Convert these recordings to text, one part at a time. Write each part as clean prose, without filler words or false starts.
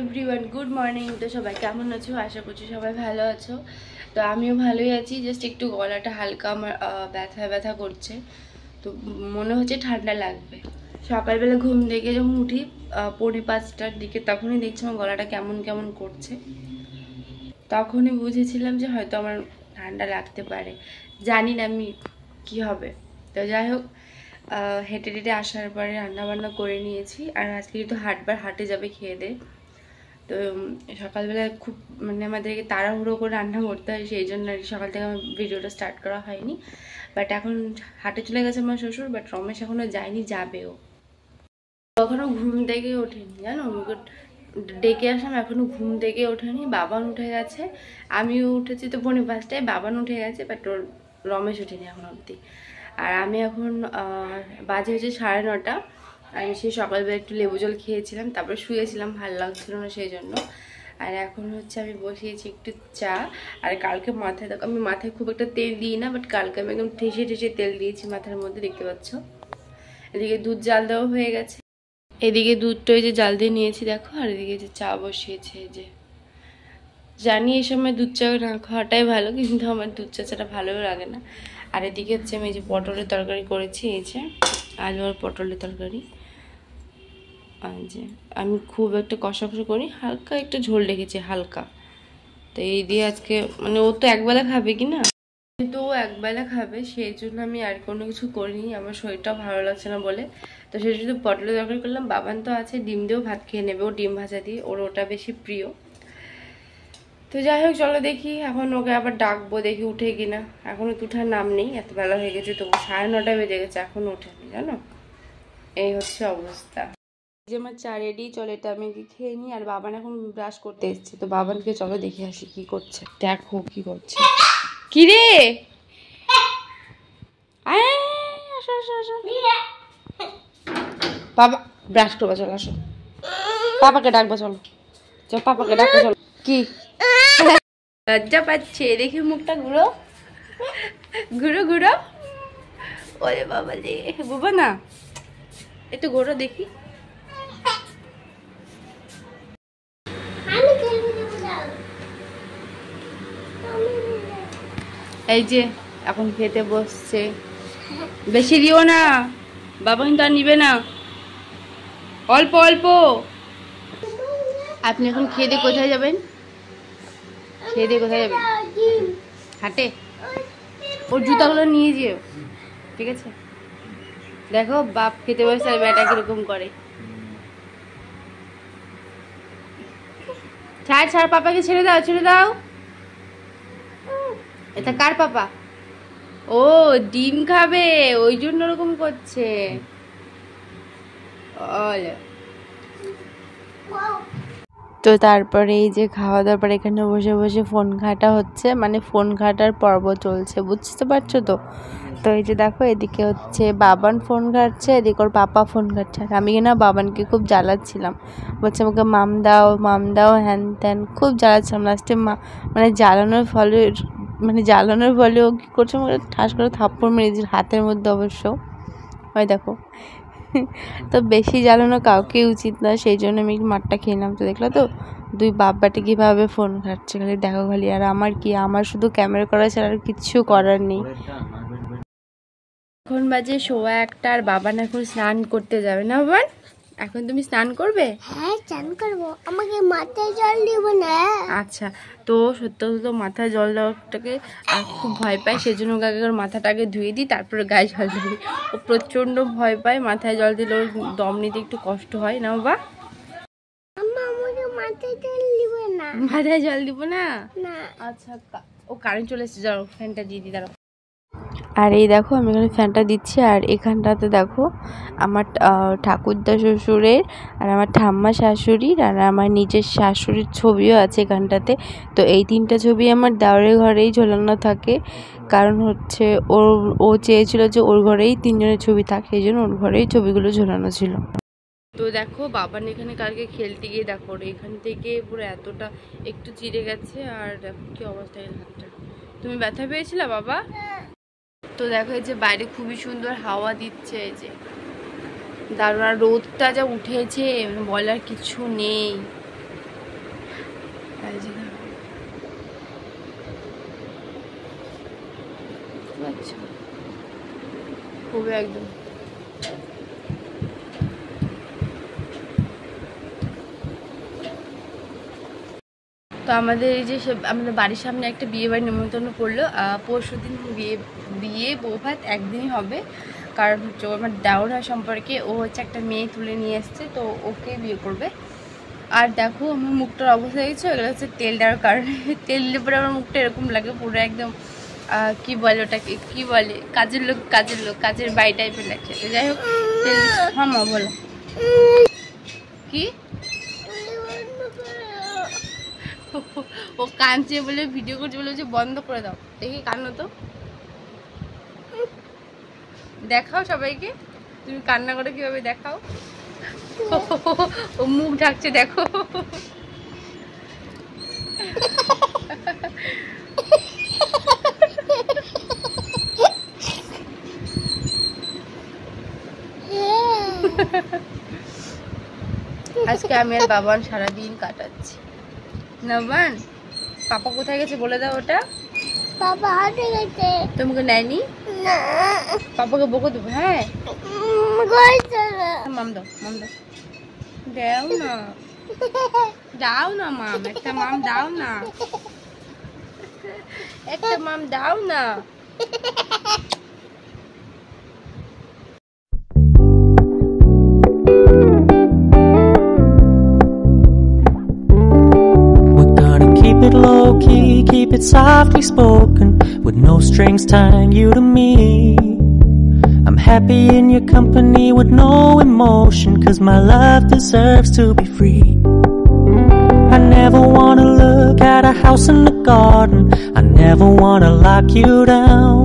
Everyone, good morning. তো সবাই কেমন আছো? আশা করছি সবাই ভালো আছো। তো আমিও ভালোই আছি। জাস্ট একটু গলাটা হালকা আমার ব্যথা ব্যথা করছে, তো মনে হচ্ছে ঠান্ডা লাগবে। সকালবেলা ঘুম থেকে যখন উঠি 4:45টার দিকে, তখনই দেখছি আমার গলাটা কেমন কেমন করছে। তখনই বুঝেছিলাম যে হয়তো আমার ঠান্ডা লাগতে পারে, জানি না আমি কি হবে। তো যাই হোক, হেঁটে টেটে আসার পরে রান্নাবান্না করে নিয়েছি। আর আজকে যেহেতু হাটে যাবে খেয়ে দে, তো সকালবেলা খুব আমাদেরকে তাড়াহুড়ো করে রান্না করতে হয়, সেই জন্য আর সকাল থেকে আমার ভিডিওটা স্টার্ট করা হয়নি। বাট এখন হাটে চলে গেছে আমার শ্বশুর, বাট রমেশ এখনও যায়নি, যাবেও। এখনও ঘুম থেকে ওঠেনি, জানো, আমাকে ডেকে আসলাম, এখনও ঘুম থেকে ওঠেনি। বাবান উঠে গেছে, আমিও উঠেছি তো 4:45টায়, বাবান উঠে গেছে, বাট ওর রমেশ ওঠেনি এখন অবধি। আর আমি এখন বাজে হচ্ছে 9:30। আমি সেই সকালবেলা একটু লেবু জল খেয়েছিলাম, তারপরে শুয়েছিলাম, ভালো লাগছিল না সেই জন্য। আর এখন হচ্ছে আমি বসিয়েছি একটু চা। আর কালকে মাথায় দেখো, আমি মাথায় খুব একটা তেল দিই না, বাট কালকে আমি একদম ঠেসে ঠেসে তেল দিয়েছি মাথার মধ্যে, দেখতে পাচ্ছ। এদিকে দুধ জাল দেওয়া হয়ে গেছে, এদিকে দুধটা ওই যে জাল দিয়ে নিয়েছি দেখো, আর এদিকে যে চা বসিয়েছে। যে জানি এই সময় দুধ চা না খাওয়াটাই ভালো, কিন্তু আমার দুধ চা চাটা ভালোও লাগে না। আর এদিকে হচ্ছে আমি এই যে পটলের তরকারি করেছি, এই যে আলু আর পটলের তরকারি। আর যে আমি খুব একটা কষা কষা করি, হালকা একটু ঝোল রেখেছি, হালকা। তো এই দিয়ে আজকে ও তো একবেলা খাবে কি না, তো ও একবেলা খাবে, সেই জন্য আমি আর কোনো কিছু করিনি, আমার শরীরটাও ভালো লাগছে না বলে। তো সেই জন্য পটলের তরকারি করলাম। বাবান তো আছে, ডিম দিয়েও ভাত খেয়ে নেবে, ও ডিম ভাজা দিয়ে, ওর ওটা বেশি প্রিয়। তো যাই হোক, চলো দেখি এখন ওকে আবার ডাকবো, দেখি উঠে কিনা। এখনো তো উঠার নাম নেই, এত বেলা হয়ে গেছে, তো 9:30 বেজে গেছে, এখনো ওঠেনি, জানো। এই হচ্ছে অবস্থা। যে আমার চা রেডি, চলো এটা আমি খেয়ে নিই। আর বাবান এখন ব্রাশ করতে এসছে, তো বাবানকে চলো দেখে আসি কি করছে, দেখো কি করছে। কি রে, বাবা ব্রাশ করবা, চলো আসো, পাপাকে ডাকবা, চলো চল, পাপাকে ডাকবা, চলো। কি লজ্জা পাচ্ছে, দেখি মুখটা ঘুরো ঘুরো ঘুরো। ওরে বাবা রে, বাবা না, একটু ঘুরো দেখি। এই যে এখন খেতে বসছে, বেশি দিও না, বাবা কিন্তু আর নিবে না, অল্প অল্প। আপনি এখন খেয়ে দিয়ে কোথায় যাবেন? খেয়ে দিয়ে কোথায় যাবেন? হাটে। ওর জুতাগুলো নিয়ে যেও, ঠিক আছে? দেখো বাপ খেতে বসে আর বেটা কিরকম করে। ছাড় ছাড়, পাপাকে ছেড়ে দাও, ছেড়ে দাও। এটা কার পাপা? ও ডিম খাবে, ওই জন্য ওরকম করছে। তো তারপরে এই যে খাওয়া দাওয়ার পর এখানে বসে বসে ফোন ঘাঁটা হচ্ছে, ফোন ঘাঁটার পর্ব চলছে, বুঝতে পারছো তো। তো এই যে দেখো, এদিকে হচ্ছে বাবান ফোন ঘাঁটছে, এদিকে ওর পাপা ফোন ঘাঁটছে। আর আমি না বাবানকে খুব জ্বালাচ্ছিলাম, বলছে আমাকে মাম দাও হ্যান ত্যান, খুব জ্বালাচ্ছিলাম। লাস্টে জ্বালানোর ফলে ও কী করছে, আমাকে ঠাস করে থাপ্পড় মেরে দিয়েছে হাতের মধ্যে অবশ্য, ওই দেখো। তো বেশি জ্বালানো কাউকে উচিত না, সেই জন্য আমি মারটা খেলাম। তো দেখলো তো দুই বাপ্পাটি কীভাবে ফোন ঘাঁটছে, খালি দেখো খালি। আর আমার কি, আমার শুধু ক্যামেরা করা ছাড়া আর কিচ্ছু করার নেই। এখন বাজে 1:15, আর বাবান এখন স্নান করতে যাবে না। বাবান এখন তুমি স্নান করবে? হ্যাঁ স্নান করবো, আমাকে মাথায় জল দিব না। আচ্ছা, তো সত্য তো মাথায় জল দেওয়াটাকে খুব ভয় পায়, সেই জন্য ওকে ওর মাথাটাকে ধুয়ে দিই, তারপরে গায়ে জল দিই। ও প্রচণ্ড ভয় পায়, মাথায় জল দিলে ওর দম নিতে একটু কষ্ট হয় না বাবা। আমাকে মাথায় জল দিব না। মাথায় জল দিব না? না। আচ্ছা, ও কারেন্ট চলে এসেছে, যাও ফ্যানটা দিয়ে দিই, দাঁড়াও। আর এই দেখো আমি এখানে ফ্যানটা দিচ্ছি, আর এখানটাতে দেখো আমার ঠাকুরদা শ্বশুরের আর আমার ঠাম্মা শাশুড়ির আর আমার নিজের শাশুড়ির ছবিও আছে এখানটাতে। তো এই 3টা ছবি আমার দেওরের ঘরেই ঝোলানো থাকে, কারণ হচ্ছে ও চেয়েছিল যে ওর ঘরেই 3জনের ছবি থাকে, এই জন্য ওর ঘরেই ছবিগুলো ঝোলানো ছিল। তো দেখো বাবান এখানে কালকে খেলতে গিয়ে দেখো এখান থেকে পুরো এতটা একটু চিড়ে গেছে, আর দেখো কি অবস্থা এই হাতটা। তুমি ব্যথা পেয়েছিলে বাবা? তো দেখো এই যে বাইরে খুবই সুন্দর হাওয়া দিচ্ছে, এই যে দারুণ, রোদটা যা উঠেছে বলার কিছু নেই। আচ্ছা খুবই একদম তো আমাদের এই যে আমাদের বাড়ির সামনে একটা বিয়ে বাড়ির নিমন্ত্রণ পড়লো। পরশু দিন বিয়ে বউ ভাত একদিনই হবে, কারণ হচ্ছে আমার দেওর হয় সম্পর্কে ও হচ্ছে একটা মেয়ে তুলে নিয়ে এসছে, তো ওকে বিয়ে করবে। আর দেখো আমার মুখটার অবস্থা দেখছো, এগুলো হচ্ছে তেল দেওয়ার কারণে। তেল দিলে পরে আমার মুখটা এরকম লাগে পুরো একদম কি বলে ওটাকে, কি বলে, কাজের বাড়ি টাইপের লাগছে। তো যাই হোক তেল হ্যাঁ মা বলো কি ও কাঁদছে বলে ভিডিও করছে বলে বন্ধ করে দাও, দেখি কান্না তো দেখাও সবাইকে, তুমি কান্না করে কিভাবে দেখাও। ও মুখ ঢাকছে দেখো। আজকে আমি আর বাবান সারাদিন কাটাচ্ছি। নবান পাপা কোথায় গেছে বলে দাও ওটা। পাপা হাঁটে গেছে। তোমাকে নেয়নি? না পাপাকে বকে দেবো। হ্যাঁ মাম দাও, মাম দাও, দাও না, দাও না মাম, একটা মাম দাও না, একটা মাম দাও না। Keep it softly spoken, with no strings tying you to me. I'm happy in your company with no emotion, 'cause my love deserves to be free. I never wanna look at a house in the garden, I never wanna lock you down.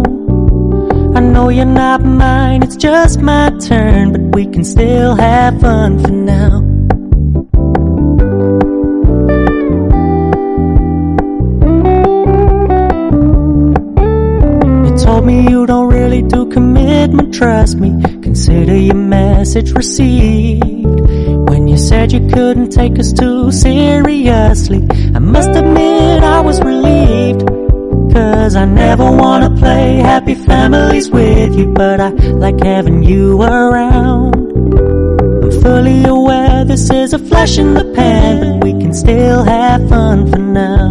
I know you're not mine, it's just my turn, but we can still have fun for now. Told me you don't really do commitment, trust me, consider your message received. When you said you couldn't take us too seriously, I must admit I was relieved. 'Cause I never wanna play happy families with you, but I like having you around. I'm fully aware this is a flash in the pan, but we can still have fun for now.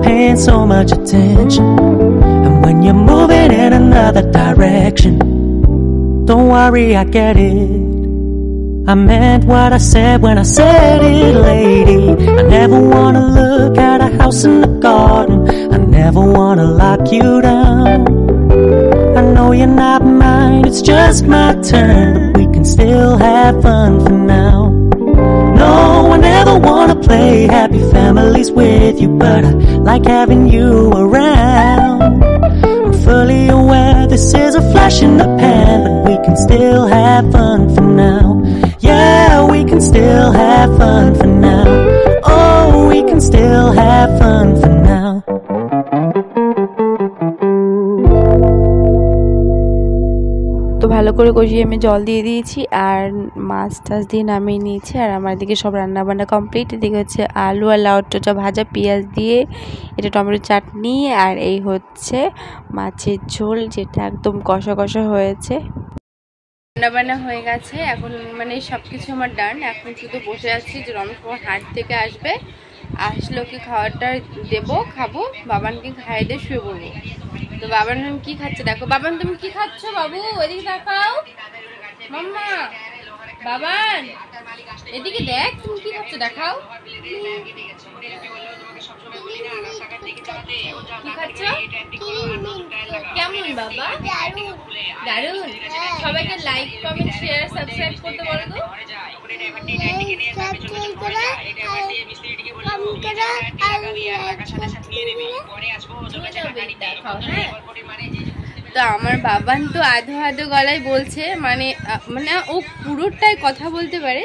Paying so much attention, and when you're moving in another direction, don't worry, I get it. I meant what I said when I said it, lady. I never wanna look at a house in the garden, I never wanna lock you down. I know you're not mine, it's just my turn, but we can still have fun for now. No, I never wanna play happy families with you, but I like having you around. I'm fully aware this is a flash in the pan, but we can still have fun for now. Yeah, we can still have fun for now. Oh, we can still have fun for now. তো ভালো করে কষিয়ে আমি জল দিয়ে দিয়েছি আর মাছ টাছ দিয়ে নামিয়ে নিয়েছি। আর আমার দিকে সব রান্না বান্না কমপ্লিট। এদিকে হচ্ছে আলু আর লাউটা ভাজা, পেঁয়াজ দিয়ে, এটা টমেটো চাটনি, আর এই হচ্ছে মাছের ঝোল, যেটা একদম কষা কষা হয়েছে। রান্না বান্না হয়ে গেছে, এখন মানে সব কিছু আমার ডান। এখন শুধু বসে আছি যে রমেশ বাবার হাট থেকে আসবে, আসলে ওকে খাওয়াটা দেবো, খাবো, বাবানকে খাইয়ে দিয়ে শুয়ে পড়বো। তো বাবান কি খাচ্ছে দেখো। বাবান তুমি কি খাচ্ছ বাবু? এদিকে দেখাও মাম্মা। বাবান এদিকে দেখ, তুমি কি খাচ্ছ দেখাও। কি খাচ্ছ? কেমন বাবা? দারুন। সবাইকে লাইক কমেন্ট শেয়ার সাবস্ক্রাইব করতে বলো তো। তো আমার বাবান তো আধো আধো গলায় বলছে, মানে ও পুরোটাই কথা বলতে পারে,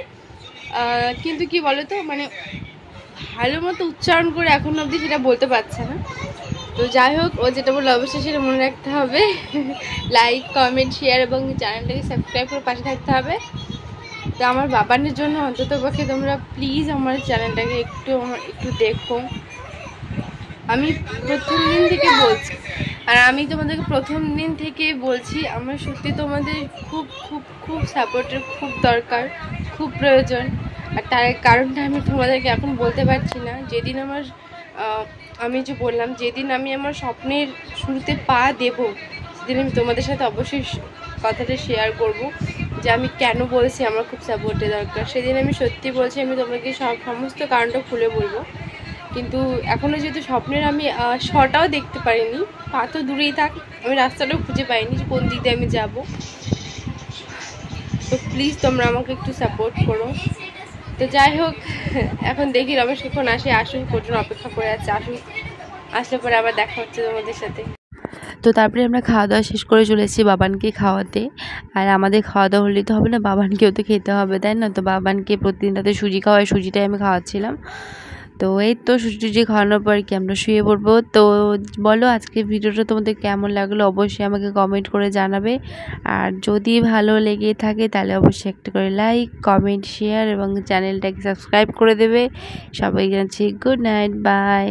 কিন্তু কি বলতো, মানে ভালো মতো উচ্চারণ করে এখন অবধি সেটা বলতে পারছে না। তো যাই হোক, ও যেটা বললো অবশ্যই সেটা মনে রাখতে হবে। লাইক, কমেন্ট, শেয়ার এবং চ্যানেলটাকে সাবস্ক্রাইব করে পাশে থাকতে হবে। তো আমার বাবানের জন্য অন্তত পক্ষে তোমরা প্লিজ আমার চ্যানেলটাকে একটু দেখো। আমি প্রথম দিন থেকে বলছি, আর আমি তোমাদেরকে প্রথম দিন থেকে বলছি, আমার সত্যি তোমাদের খুব খুব খুব সাপোর্টের খুব দরকার, খুব প্রয়োজন। আর তার কারণটা আমি তোমাদেরকে এখন বলতে পারছি না। যেদিন আমি যে বললাম, যেদিন আমি আমার স্বপ্নের শুরুতে পা দেব, সেদিন আমি তোমাদের সাথে অবশ্যই কথাটা শেয়ার করব যে আমি কেন বলছি আমার খুব সাপোর্টের দরকার। সেদিন আমি সত্যি বলছি, আমি তোমাকে সমস্ত কারণটা খুলে বলবো। কিন্তু এখনও যেহেতু স্বপ্নের আমি শটাও দেখতে পারিনি, পা তো দূরেই থাক, আমি রাস্তাটাও খুঁজে পাইনি যে কোন দিক দিয়ে আমি যাব। তো প্লিজ তোমরা আমাকে একটু সাপোর্ট করো। তো যাই হোক, এখন দেখি রমেশ কখন আসুক পর্যন্ত অপেক্ষা করে আছে, আসলে পরে আবার দেখা হচ্ছে তোমাদের সাথে। তো তারপরে আমরা খাওয়া দাওয়া শেষ করে চলে এসেছি বাবানকে খাওয়াতে। আর আমাদের খাওয়া দাওয়া হলেই তো হবে না, বাবানকেও তো খেতে হবে, তাই না? তো বাবানকে প্রতিদিন রাতে সুজি খাওয়াই, সুজিটাই আমি খাওয়াচ্ছিলাম। তো এই তো সুজি খাওয়ানোর পর কি আমরা শুয়ে পড়বো। তো বলো আজকে ভিডিওটা তোমাদের কেমন লাগলো অবশ্যই আমাকে কমেন্ট করে জানাবে। আর যদি ভালো লেগে থাকে তাহলে অবশ্যই একটা করে লাইক, কমেন্ট, শেয়ার এবং চ্যানেলটাকে সাবস্ক্রাইব করে দেবে। সবাই জানাচ্ছি গুড নাইট, বাই।